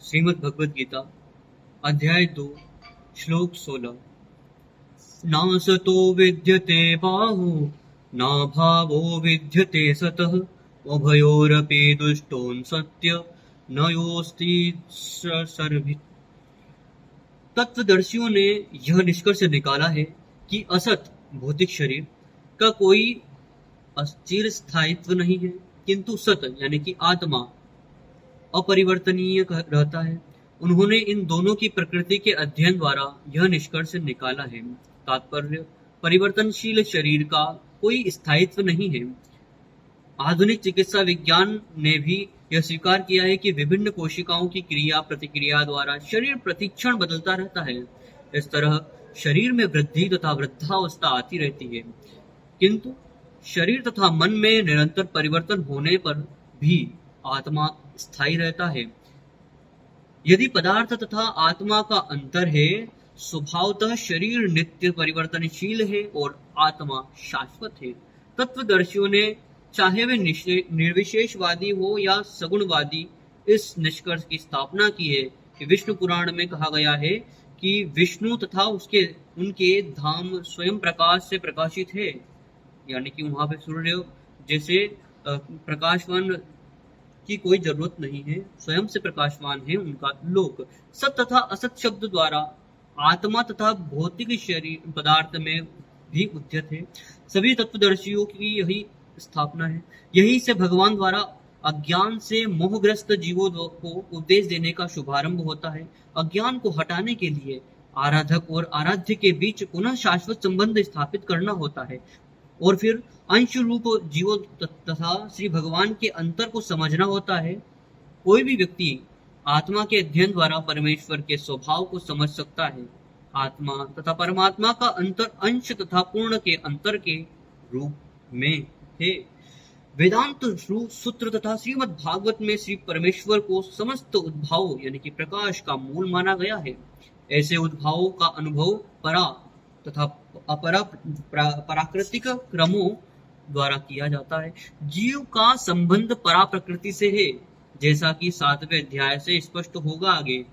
श्रीमद् भगवद गीता अध्याय 2 श्लोक 16। नासतो विद्यते बाहु न भावो विद्यते सतः उभयोरपि दुष्टोन् सत्य न योऽस्ति सर्वि। तत्वदर्शियों ने यह निष्कर्ष निकाला है कि असत भौतिक शरीर का कोई अस्थिर स्थायित्व नहीं है, किंतु सत यानी कि आत्मा अपरिवर्तनीय रहता है। उन्होंने इन दोनों की प्रकृति के अध्ययन द्वारा यह निष्कर्ष निकाला है। तात्पर्य, परिवर्तनशील शरीर का कोई स्थायित्व नहीं है। आधुनिक चिकित्सा विज्ञान ने भी यह स्वीकार किया है कि विभिन्न कोशिकाओं की क्रिया प्रतिक्रिया द्वारा शरीर प्रतिक्षण बदलता रहता है। इस तरह शरीर में वृद्धि तथा वृद्धावस्था आती रहती है, किंतु शरीर तथा मन में निरंतर परिवर्तन होने पर भी आत्मा स्थायी रहता है। यदि पदार्थ तथा आत्मा का अंतर है, स्वभावतः शरीर नित्य परिवर्तनशील है और आत्मा शाश्वत है। तत्वदर्शियों ने, चाहे वे निर्विशेषवादी हो या सगुणवादी, इस निष्कर्ष की स्थापना की है कि विष्णु पुराण में कहा गया है कि विष्णु तथा उनके धाम स्वयं प्रकाश से प्रकाशित है, यानी कि वहां पे सूर्य जैसे प्रकाशवान की कोई जरूरत नहीं है, स्वयं से प्रकाशवान है उनका लोक। सत तथा असत शब्द द्वारा आत्मा तथा भौतिक शरीर पदार्थ में भी उद्यत है। सभी तत्वदर्शियों की यही स्थापना है। यही से भगवान द्वारा अज्ञान से मोहग्रस्त जीवों को उपदेश देने का शुभारंभ होता है। अज्ञान को हटाने के लिए आराधक और आराध्य के बीच पुनः शाश्वत संबंध स्थापित करना होता है और फिर अंश रूप जीवों तथा श्री भगवान के अंतर को समझना होता है। कोई भी व्यक्ति आत्मा के अध्ययन द्वारा परमेश्वर के स्वभाव को समझ सकता है। आत्मा तथा परमात्मा का अंतर अंश तथा पूर्ण के अंतर के रूप में है। वेदांत सूत्र तथा श्रीमद् भागवत में श्री परमेश्वर को समस्त उद्भावों यानी कि प्रकाश का मूल माना गया है। ऐसे उद्भावों का अनुभव परा तथा अपरा प्राकृतिक क्रमों द्वारा किया जाता है। जीव का संबंध परा प्रकृति से है, जैसा कि 7वें अध्याय से स्पष्ट होगा आगे।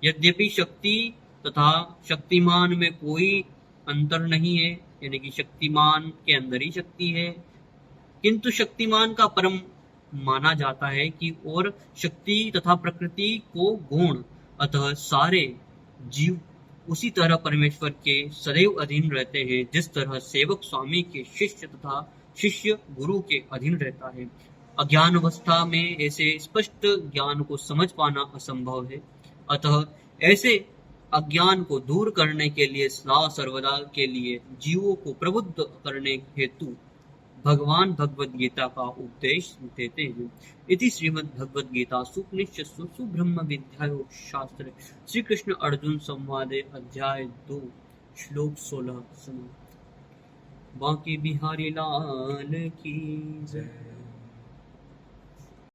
यद्यपि शक्ति तथा शक्तिमान में कोई अंतर नहीं है, यानी कि शक्तिमान के अंदर ही शक्ति है, किंतु शक्तिमान का परम माना जाता है कि और शक्ति तथा प्रकृति को गुण, अतः सारे जीव उसी तरह परमेश्वर के सदैव अधीन रहते हैं जिस तरह सेवक स्वामी के शिष्य तथा शिष्य गुरु के अधीन रहता है। अज्ञान अवस्था में ऐसे स्पष्ट ज्ञान को समझ पाना असंभव है। अतः ऐसे अज्ञान को दूर करने के लिए सदा सर्वदा के लिए जीवों को प्रबुद्ध करने हेतु भगवान भगवद गीता का उपदेश देते हैं। इति श्रीमद् भगवद गीता सुपनिषत्सु ब्रह्म विद्यायो शास्त्रे श्री कृष्ण अर्जुन संवादे अध्याय 2 श्लोक 16 समाप्त। बांके बिहारी लाल की जय।